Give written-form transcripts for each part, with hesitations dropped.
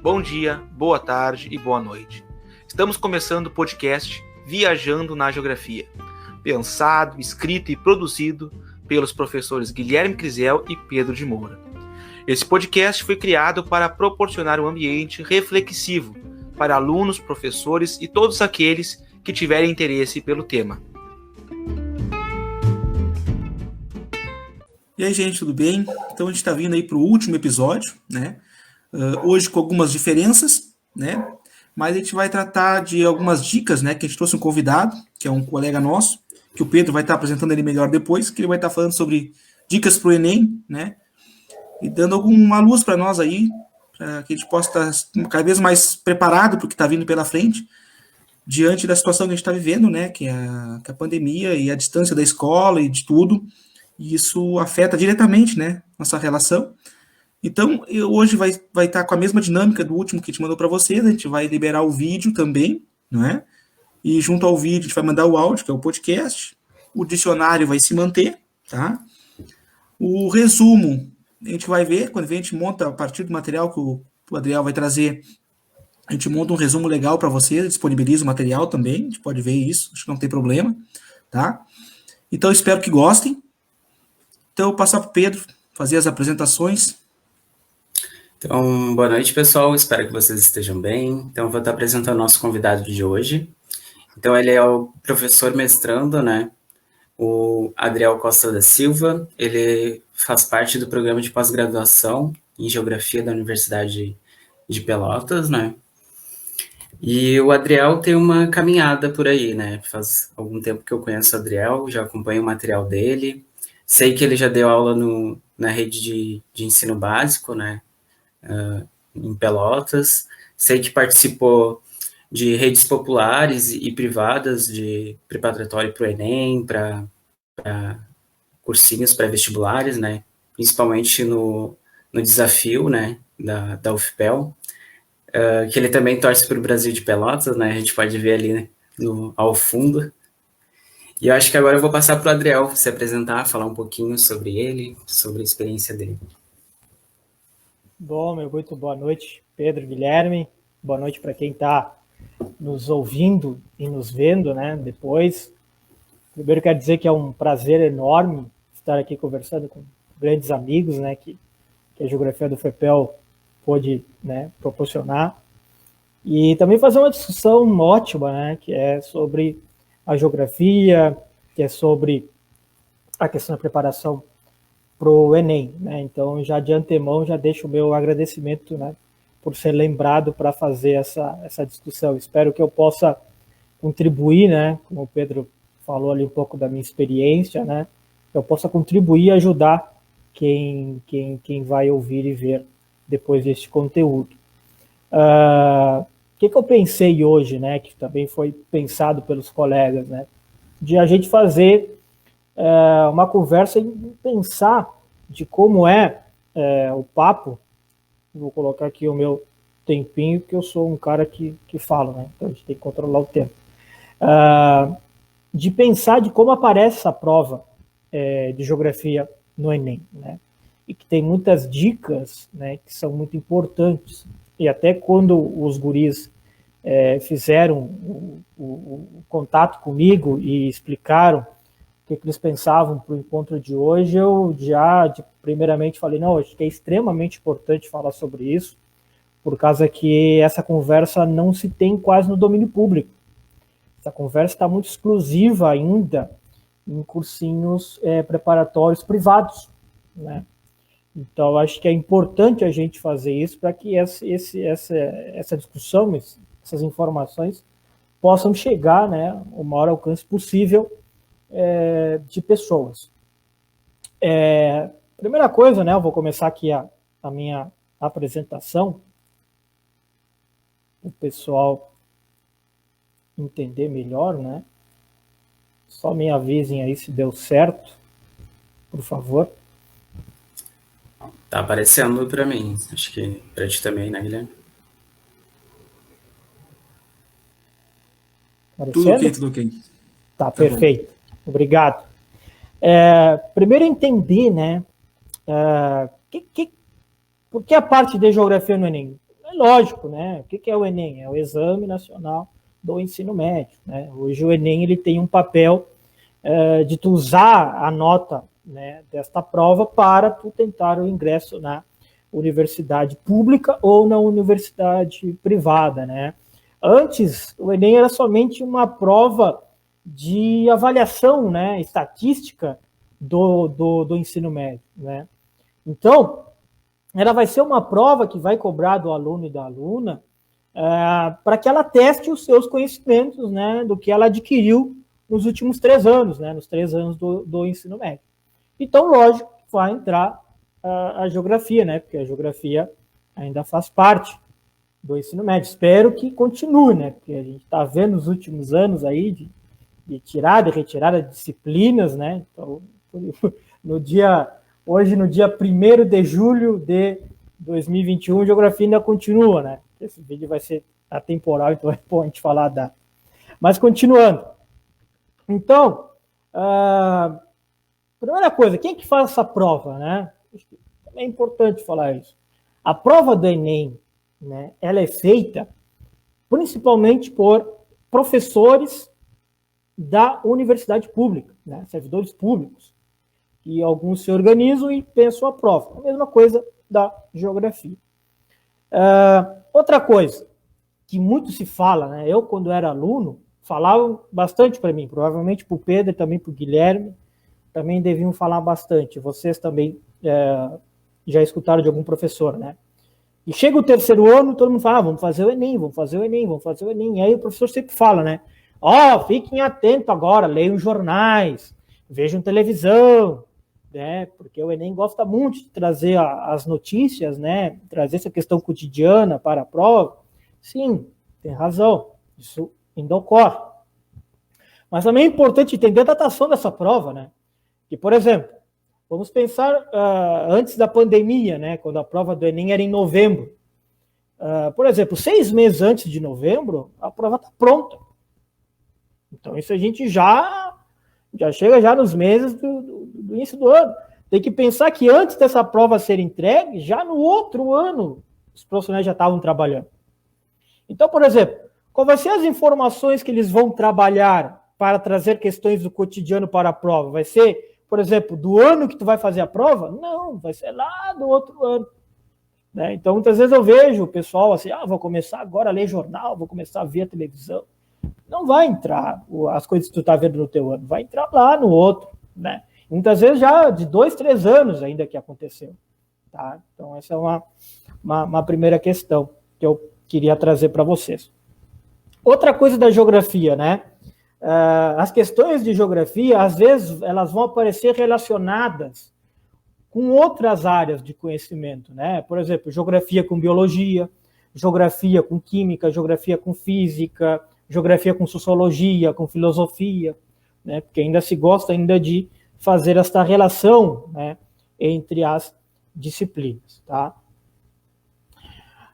Bom dia, boa tarde e boa noite. Estamos começando o podcast Viajando na Geografia, pensado, escrito e produzido pelos professores Guilherme Crisel e Pedro de Moura. Esse podcast foi criado para proporcionar um ambiente reflexivo para alunos, professores e todos aqueles que tiverem interesse pelo tema. E aí, gente, tudo bem? Então a gente está vindo aí para o último episódio, né? Hoje com algumas diferenças, né? Mas a gente vai tratar de algumas dicas, né? Que a gente trouxe um convidado, que é um colega nosso, que o Pedro vai estar apresentando ele melhor depois, que ele vai estar falando sobre dicas para o Enem, né? E dando alguma luz para nós aí, para que a gente possa estar cada vez mais preparado para o que está vindo pela frente, diante da situação que a gente está vivendo, né? Que é a pandemia e a distância da escola e de tudo. E isso afeta diretamente, né? Nossa relação. Então, hoje vai estar com a mesma dinâmica do último que a gente mandou para vocês. A gente vai liberar o vídeo também, não é? E junto ao vídeo a gente vai mandar o áudio, que é o podcast. O dicionário vai se manter, tá? O resumo, a gente vai ver, quando a gente monta, a partir do material que o Adriel vai trazer, a gente monta um resumo legal para vocês, disponibiliza o material também, a gente pode ver isso, acho que não tem problema, tá? Então, espero que gostem. Então, eu vou passar para o Pedro fazer as apresentações. Então, boa noite, pessoal. Espero que vocês estejam bem. Então, eu vou estar apresentando o nosso convidado de hoje. Então, ele é o professor mestrando, né? O Adriel Costa da Silva. Ele faz parte do programa de pós-graduação em Geografia da Universidade de Pelotas, né? E o Adriel tem uma caminhada por aí, né? Faz algum tempo que eu conheço o Adriel, já acompanho o material dele. Sei que ele já deu aula na rede de ensino básico, né? Em Pelotas. Sei que participou de redes populares e privadas de preparatório para o Enem, para cursinhos pré-vestibulares, né? Principalmente no desafio, né? Da UFPEL, que ele também torce para o Brasil de Pelotas, né? A gente pode ver ali, né, ao fundo. E eu acho que agora eu vou passar para o Adriel se apresentar, falar um pouquinho sobre ele, sobre a experiência dele. Bom, muito boa noite, Pedro, Guilherme. Boa noite para quem está nos ouvindo e nos vendo, né? Depois, primeiro quero dizer que é um prazer enorme estar aqui conversando com grandes amigos, né? Que a Geografia do FEPEL pôde, né, proporcionar. E também fazer uma discussão ótima, né? Que é sobre a geografia, que é sobre a questão da preparação para o Enem, né? Então, já de antemão, já deixo o meu agradecimento, né, por ser lembrado para fazer essa discussão. Espero que eu possa contribuir, né, como o Pedro falou ali um pouco da minha experiência, né, eu possa contribuir e ajudar quem vai ouvir e ver depois deste conteúdo. O que eu pensei hoje, né, que também foi pensado pelos colegas, né, de a gente fazer uma conversa e pensar de como o papo. Vou colocar aqui o meu tempinho, que eu sou um cara que falo, né? Então a gente tem que controlar o tempo. De pensar de como aparece essa prova de geografia no Enem, né? E que tem muitas dicas, né, que são muito importantes. E até quando os guris fizeram o contato comigo e explicaram o que eles pensavam para o encontro de hoje, eu primeiramente falei, não, acho que é extremamente importante falar sobre isso, por causa que essa conversa não se tem quase no domínio público. Essa conversa está muito exclusiva ainda em cursinhos preparatórios privados, né? Então, acho que é importante a gente fazer isso para que essa discussão, essas informações possam chegar, né, o maior alcance possível de pessoas. Primeira coisa, né, eu vou começar aqui a minha apresentação, o pessoal entender melhor, né? Só me avisem aí se deu certo, por favor. Tá aparecendo para mim. Acho que para ti também, né, Guilherme? Tudo Aparecendo? ok, tudo ok. Tá, Tá perfeito. Obrigado. Primeiro entender, né, por que a parte de geografia no Enem? É lógico, né? O que é o Enem? É o Exame Nacional do Ensino Médio, né? Hoje o Enem ele tem um papel de tu usar a nota, né, desta prova para tu tentar o ingresso na universidade pública ou na universidade privada, né? Antes, o Enem era somente uma prova de avaliação, né, estatística do ensino médio, né? Então, ela vai ser uma prova que vai cobrar do aluno e da aluna para que ela teste os seus conhecimentos, né, do que ela adquiriu nos últimos 3 anos, né, nos 3 anos do ensino médio. Então, lógico, vai entrar a geografia, né, porque a geografia ainda faz parte do ensino médio. Espero que continue, né, porque a gente está vendo nos últimos anos aí de tirada e retirada de disciplinas, né, então, hoje, no dia 1º de julho de 2021, geografia ainda continua, né, esse vídeo vai ser atemporal, então é bom a gente falar a data. Mas, continuando. Então, primeira coisa, quem que faz essa prova, né? É importante falar isso. A prova do Enem, né, ela é feita principalmente por professores da universidade pública, né, servidores públicos, e alguns se organizam e pensam a prova. A mesma coisa da geografia. Outra coisa que muito se fala, né, eu quando era aluno, falavam bastante para mim, provavelmente para o Pedro, também para o Guilherme, também deviam falar bastante. Vocês também já escutaram de algum professor, né? E chega o 3º ano, todo mundo fala, vamos fazer o Enem, vamos fazer o Enem, vamos fazer o Enem. E aí o professor sempre fala, né? Fiquem atentos agora, leiam jornais, vejam televisão, né? Porque o Enem gosta muito de trazer as notícias, né? Trazer essa questão cotidiana para a prova. Sim, tem razão, isso ainda ocorre. Mas também é importante entender a datação dessa prova, né? Que, por exemplo, vamos pensar antes da pandemia, né? Quando a prova do Enem era em novembro. Por exemplo, 6 meses antes de novembro, a prova está pronta. Então, isso a gente já chega já nos meses do início do ano. Tem que pensar que antes dessa prova ser entregue, já no outro ano, os profissionais já estavam trabalhando. Então, por exemplo, qual vai ser as informações que eles vão trabalhar para trazer questões do cotidiano para a prova? Vai ser, por exemplo, do ano que tu vai fazer a prova? Não, vai ser lá do outro ano. Né? Então, muitas vezes eu vejo o pessoal assim, vou começar agora a ler jornal, vou começar a ver a televisão. Não vai entrar as coisas que tu está vendo no teu ano, vai entrar lá no outro. Né? Muitas vezes já de 2, 3 anos ainda que aconteceu. Tá? Então, essa é uma primeira questão que eu queria trazer para vocês. Outra coisa da geografia, né? As questões de geografia, às vezes, elas vão aparecer relacionadas com outras áreas de conhecimento, né? Por exemplo, geografia com biologia, geografia com química, geografia com física, geografia com sociologia, com filosofia, né? Porque ainda se gosta ainda de fazer esta relação, né, entre as disciplinas, tá?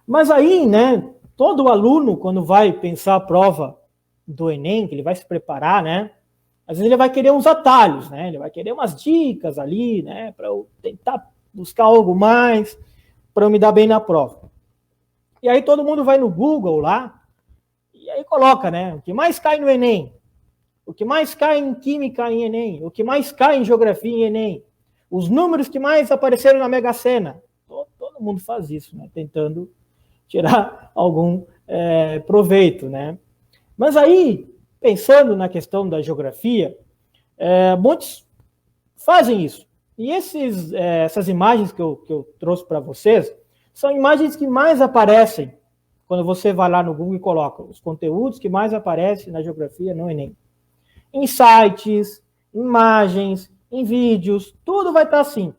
Mas aí, né, todo aluno, quando vai pensar a prova do Enem, que ele vai se preparar, né, às vezes ele vai querer uns atalhos, né, ele vai querer umas dicas ali, né, para eu tentar buscar algo mais, para eu me dar bem na prova. E aí todo mundo vai no Google lá, e aí coloca, né, o que mais cai no Enem, o que mais cai em química em Enem, o que mais cai em geografia em Enem, os números que mais apareceram na Mega Sena. Todo mundo faz isso, né, tentando tirar algum proveito, né? Mas aí, pensando na questão da geografia, muitos fazem isso. E essas imagens que eu trouxe para vocês são imagens que mais aparecem quando você vai lá no Google e coloca os conteúdos que mais aparecem na geografia no Enem. Em sites, imagens, em vídeos, tudo vai estar assim.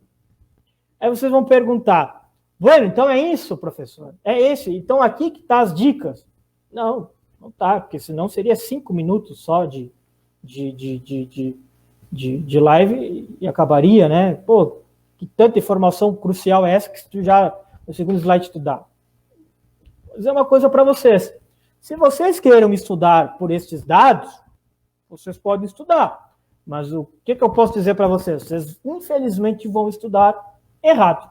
Aí vocês vão perguntar, bueno, então é isso, professor? É esse? Então aqui que tá as dicas? Não tá, porque senão seria 5 minutos só de live e acabaria, né? Pô, que tanta informação crucial é essa que tu já, no segundo slide, tu dá. Vou dizer uma coisa para vocês. Se vocês queiram estudar por estes dados, vocês podem estudar. Mas o que eu posso dizer para vocês? Vocês, infelizmente, vão estudar errado.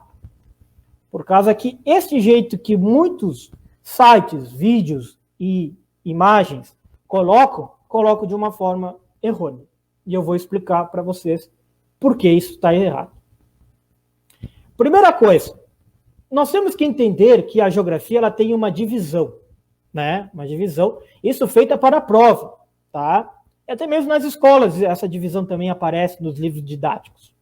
Por causa que este jeito que muitos sites, vídeos e imagens colocam de uma forma errônea. E eu vou explicar para vocês por que isso está errado. Primeira coisa, nós temos que entender que a geografia ela tem uma divisão, né? Uma divisão, isso feita para a prova, tá? E até mesmo nas escolas essa divisão também aparece nos livros didáticos.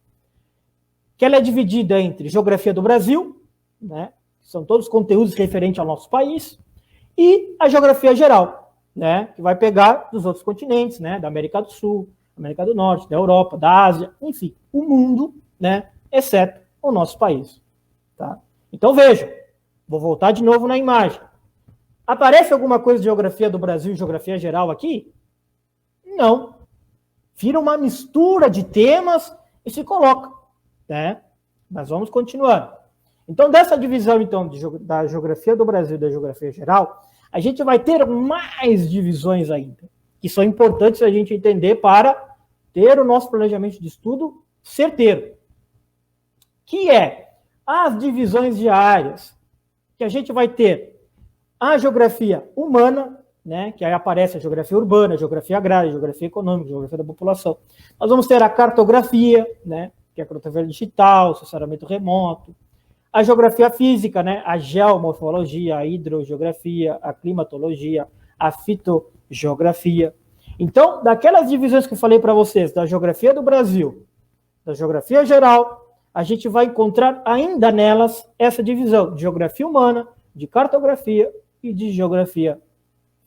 Que ela é dividida entre geografia do Brasil, né? São todos conteúdos referentes ao nosso país, e a geografia geral, né? Que vai pegar dos outros continentes, né? Da América do Sul, América do Norte, da Europa, da Ásia, enfim, o mundo, né? Exceto o nosso país, tá? Então vejam, vou voltar de novo na imagem. Aparece alguma coisa de geografia do Brasil e geografia geral aqui? Não. Vira uma mistura de temas e se coloca, né? Mas vamos continuando. Então, dessa divisão então, da geografia do Brasil e da geografia geral, a gente vai ter mais divisões ainda, que são importantes a gente entender para ter o nosso planejamento de estudo certeiro. Que é as divisões de áreas, que a gente vai ter a geografia humana, né, que aí aparece a geografia urbana, a geografia agrária, a geografia econômica, a geografia da população. Nós vamos ter a cartografia, né, que é a cartografia digital, sensoriamento remoto, a geografia física, né, a geomorfologia, a hidrogeografia, a climatologia, a fitogeografia. Então, daquelas divisões que eu falei para vocês, da geografia do Brasil, da geografia geral, a gente vai encontrar ainda nelas essa divisão de geografia humana, de cartografia e de geografia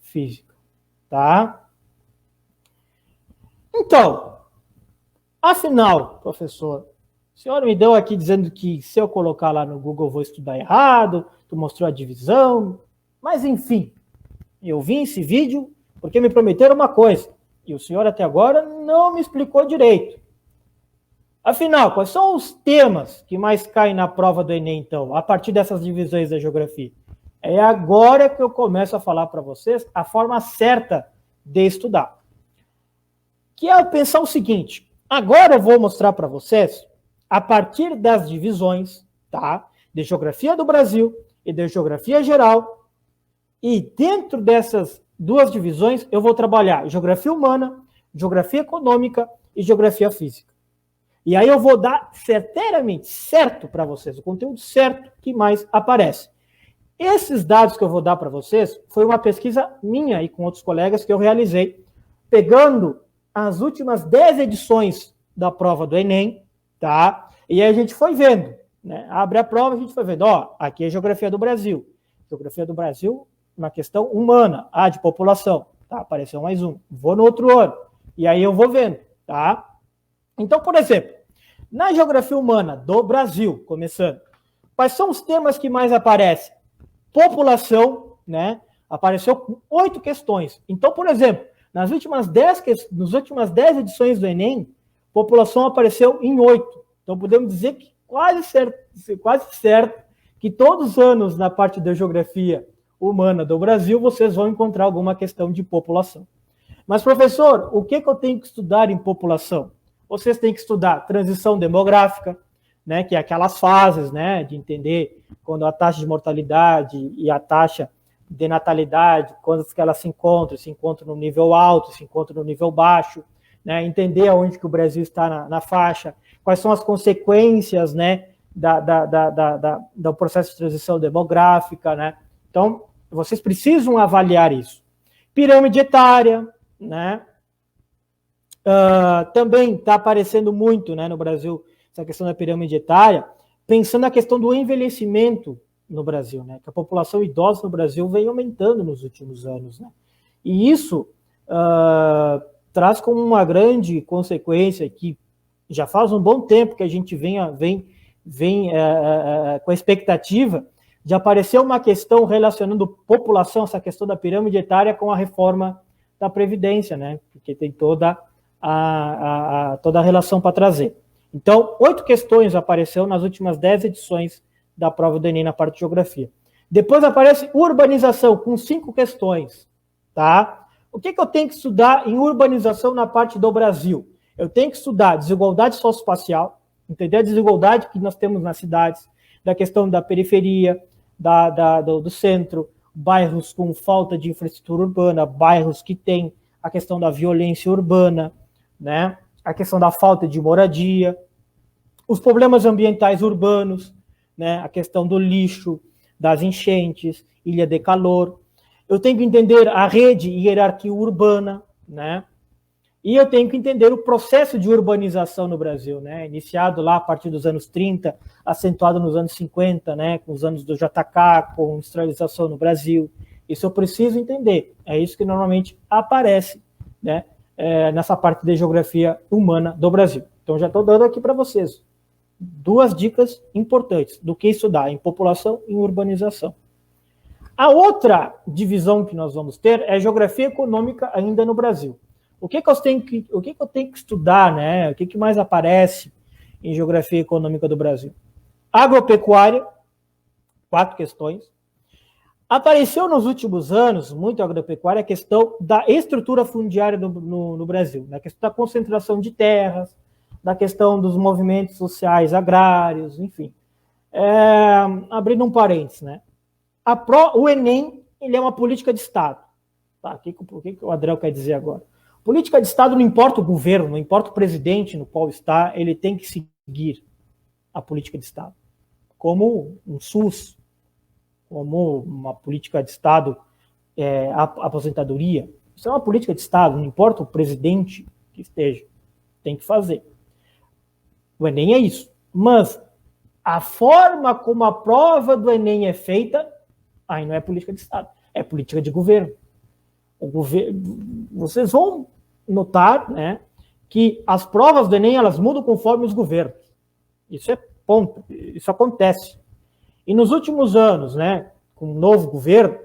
física, tá? Então, afinal, professor, o senhor me deu aqui dizendo que se eu colocar lá no Google eu vou estudar errado, tu mostrou a divisão, mas enfim, eu vi esse vídeo porque me prometeram uma coisa, e o senhor até agora não me explicou direito. Afinal, quais são os temas que mais caem na prova do Enem, então, a partir dessas divisões da geografia? É agora que eu começo a falar para vocês a forma certa de estudar. Que é pensar o seguinte, agora eu vou mostrar para vocês, a partir das divisões, tá? De geografia do Brasil e de geografia geral, e dentro dessas duas divisões eu vou trabalhar geografia humana, geografia econômica e geografia física. E aí eu vou dar certeiramente, certo para vocês, o conteúdo certo que mais aparece. Esses dados que eu vou dar para vocês foi uma pesquisa minha e com outros colegas que eu realizei, pegando as últimas 10 edições da prova do Enem, tá? E aí a gente foi vendo, né? Abre a prova, a gente foi vendo, ó, aqui é geografia do Brasil. Geografia do Brasil, uma questão humana, de população, tá? Apareceu mais um. Vou no outro ano. E aí eu vou vendo, tá? Então, por exemplo, na geografia humana do Brasil, começando, quais são os temas que mais aparecem? População, né? Apareceu com 8 questões. Então, por exemplo, nas últimas 10 edições do Enem, população apareceu em 8. Então, podemos dizer que quase certo que todos os anos, na parte da geografia humana do Brasil, vocês vão encontrar alguma questão de população. Mas, professor, o que eu tenho que estudar em população? Vocês têm que estudar transição demográfica, né, que é aquelas fases, né, de entender quando a taxa de mortalidade e a taxa de natalidade, quando elas se encontram no nível alto, se encontram no nível baixo, né, entender aonde que o Brasil está na faixa, quais são as consequências, né, do processo de transição demográfica, né? Então, vocês precisam avaliar isso. Pirâmide etária, né? Também está aparecendo muito, né, no Brasil, essa questão da pirâmide etária, pensando na questão do envelhecimento no Brasil, né, que a população idosa no Brasil vem aumentando nos últimos anos, né, e isso traz como uma grande consequência que já faz um bom tempo que a gente vem com a expectativa de aparecer uma questão relacionando população, essa questão da pirâmide etária com a reforma da Previdência, né, porque tem toda a relação para trazer. Então, 8 questões apareceram nas últimas 10 edições da prova do Enem na parte de geografia. Depois aparece urbanização, com 5 questões, tá? O que eu tenho que estudar em urbanização na parte do Brasil? Eu tenho que estudar desigualdade socioespacial, entender a desigualdade que nós temos nas cidades, da questão da periferia, do centro, bairros com falta de infraestrutura urbana, bairros que têm a questão da violência urbana, né? A questão da falta de moradia, os problemas ambientais urbanos, né? A questão do lixo, das enchentes, ilha de calor. Eu tenho que entender a rede e hierarquia urbana, né? E eu tenho que entender o processo de urbanização no Brasil, né? Iniciado lá a partir dos anos 30, acentuado nos anos 50, né? Com os anos do JK, com industrialização no Brasil. Isso eu preciso entender. É isso que normalmente aparece, né? Nessa parte de geografia humana do Brasil. Então, já estou dando aqui para vocês 2 dicas importantes do que estudar em população e em urbanização. A outra divisão que nós vamos ter é geografia econômica ainda no Brasil. O que eu tenho que estudar, né? O que mais aparece em geografia econômica do Brasil? Agropecuária, 4 questões. Apareceu nos últimos anos, muito agropecuária, a questão da estrutura fundiária no Brasil, na questão da concentração de terras, da questão dos movimentos sociais agrários, enfim. Abrindo um parênteses, né? O Enem, ele é uma política de Estado. Tá? O que o Adriel quer dizer agora? Política de Estado não importa o governo, não importa o presidente no qual está, ele tem que seguir a política de Estado. Como um SUS, como uma política de Estado, a aposentadoria. Isso é uma política de Estado, não importa o presidente que esteja, tem que fazer. O Enem é isso. Mas a forma como a prova do Enem é feita, aí não é política de Estado, é política de governo. Vocês vão notar, né, que as provas do Enem, elas mudam conforme os governos. Isso é ponto, isso acontece. E nos últimos anos, né, com o novo governo,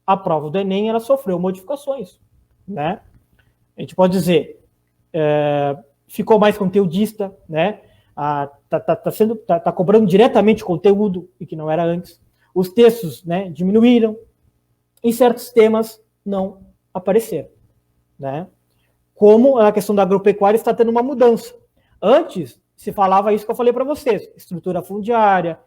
a prova do Enem, ela sofreu modificações, né? A gente pode dizer, ficou mais conteudista, né? Tá cobrando diretamente conteúdo, e que não era antes. Os textos, né, diminuíram, e certos temas não apareceram, né? Como a questão da agropecuária está tendo uma mudança. Antes, se falava isso que eu falei para vocês, estrutura fundiária,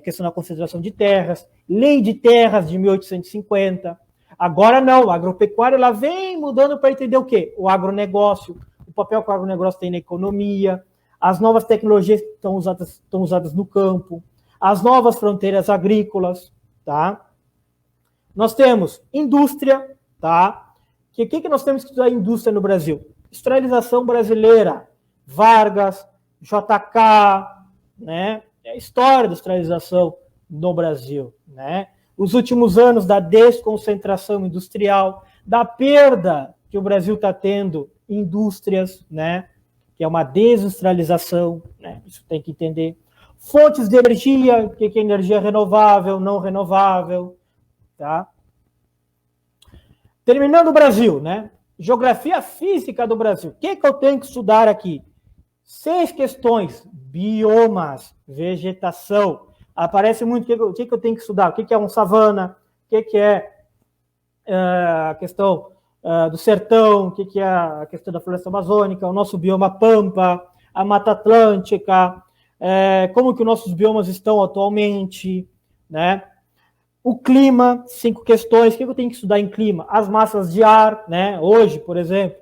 questão da concentração de terras, lei de terras de 1850. Agora não, a agropecuária ela vem mudando para entender o quê? O agronegócio, o papel que o agronegócio tem na economia, as novas tecnologias que estão usadas no campo, as novas fronteiras agrícolas, tá? Nós temos indústria, tá? O que nós temos que estudar indústria no Brasil? Industrialização brasileira, Vargas, JK, né? É a história da industrialização no Brasil, né? Os últimos anos da desconcentração industrial, da perda que o Brasil está tendo em indústrias, né? Que é uma desindustrialização, né? Isso tem que entender. Fontes de energia, o que é energia renovável, não renovável, tá? Terminando o Brasil, né? Geografia física do Brasil. O que eu tenho que estudar aqui? 6 questões. Biomas, vegetação. Aparece muito o que eu tenho que estudar. O que é um savana? O que é a questão do sertão? O que é a questão da floresta amazônica? O nosso bioma pampa, a Mata Atlântica, como que os nossos biomas estão atualmente, né? O clima, 5 questões. O que eu tenho que estudar em clima? As massas de ar, né? Hoje, por exemplo,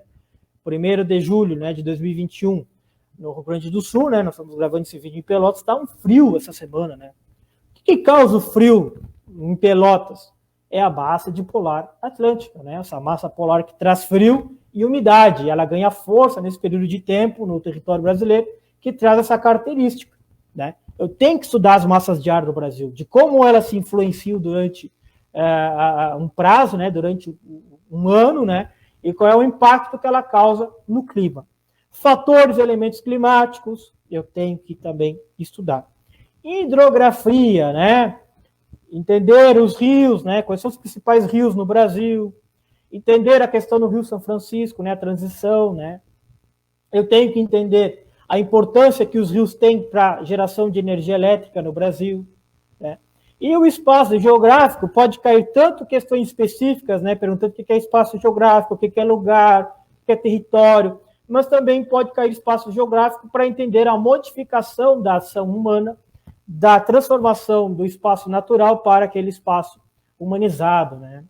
1º de julho, né, de 2021, no Rio Grande do Sul, né? Nós estamos gravando esse vídeo em Pelotas, está um frio essa semana, né? O que causa o frio em Pelotas? É a massa dipolar atlântica, né? Essa massa polar que traz frio e umidade. Ela ganha força nesse período de tempo no território brasileiro, que traz essa característica, né? Eu tenho que estudar as massas de ar do Brasil, de como elas se influenciam durante um prazo, né? Durante um ano, né? E qual é o impacto que ela causa no clima. Fatores e elementos climáticos, eu tenho que também estudar. Hidrografia, né? Entender os rios, né? Quais são os principais rios no Brasil. Entender a questão do Rio São Francisco, né? A transição, né? Eu tenho que entender a importância que os rios têm para geração de energia elétrica no Brasil, né? E o espaço geográfico pode cair tanto questões específicas, né, perguntando o que é espaço geográfico, o que é lugar, o que é território, mas também pode cair espaço geográfico para entender a modificação da ação humana, da transformação do espaço natural para aquele espaço humanizado, né?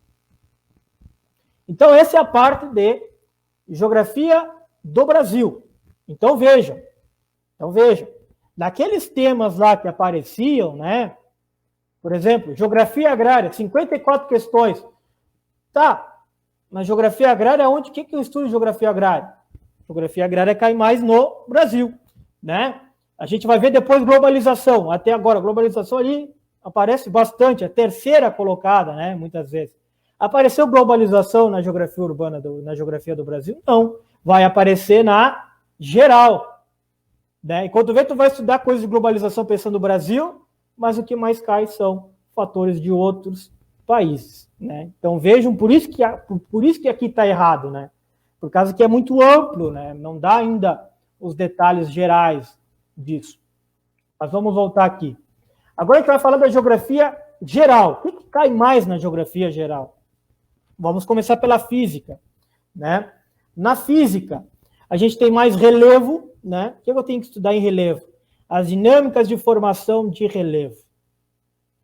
Então, essa é a parte de geografia do Brasil. Então, vejam, daqueles temas lá que apareciam, né? Por exemplo, geografia agrária, 54 questões. Tá, na geografia agrária, onde que eu estudo geografia agrária? Geografia agrária cai mais no Brasil, né? A gente vai ver depois globalização. Até agora, globalização ali aparece bastante, a terceira colocada, né? Muitas vezes. Apareceu globalização na geografia urbana, na geografia do Brasil? Não. Vai aparecer na geral, né? Enquanto vê, tu vai estudar coisas de globalização pensando no Brasil, mas o que mais cai são fatores de outros países, né? Então vejam, por isso que aqui está errado, né? Por causa que é muito amplo, né? Não dá ainda os detalhes gerais disso. Mas vamos voltar aqui. Agora a gente vai falar da geografia geral. O que cai mais na geografia geral? Vamos começar pela física, né? Na física, a gente tem mais relevo, né? O que eu tenho que estudar em relevo? As dinâmicas de formação de relevo.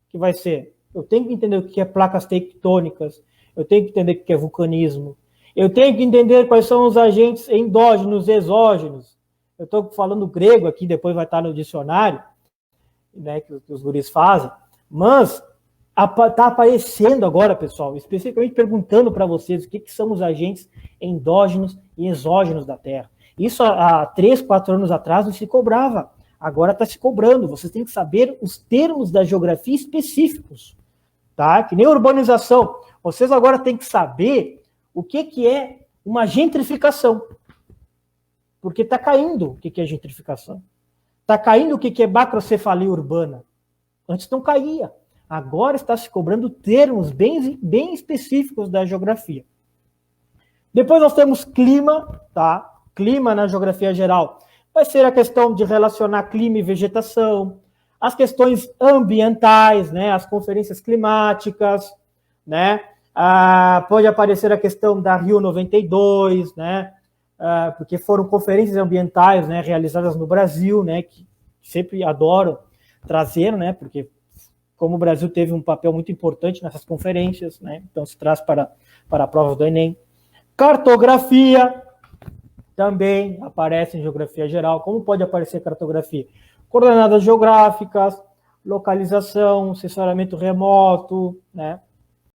Que vai ser, eu tenho que entender o que é placas tectônicas, eu tenho que entender o que é vulcanismo, eu tenho que entender quais são os agentes endógenos e exógenos. Eu estou falando grego aqui, depois vai estar no dicionário, né, que os guris fazem, mas está aparecendo agora, pessoal, especificamente perguntando para vocês o que são os agentes endógenos e exógenos da Terra. Isso há 3, 4 anos atrás não se cobrava. Agora está se cobrando. Vocês têm que saber os termos da geografia específicos, tá? Que nem urbanização. Vocês agora têm que saber o que é uma gentrificação. Porque está caindo o que é gentrificação. Está caindo o que é macrocefalia urbana. Antes não caía. Agora está se cobrando termos bem específicos da geografia. Depois nós temos clima, tá? Clima na geografia geral. Vai ser a questão de relacionar clima e vegetação, as questões ambientais, né, as conferências climáticas, né, pode aparecer a questão da Rio 92, né, porque foram conferências ambientais, né, realizadas no Brasil, né, que sempre adoro trazer, né, porque como o Brasil teve um papel muito importante nessas conferências, né, então se traz para a prova do Enem. Cartografia também aparece em geografia geral. Como pode aparecer cartografia? Coordenadas geográficas, localização, sensoriamento remoto, né?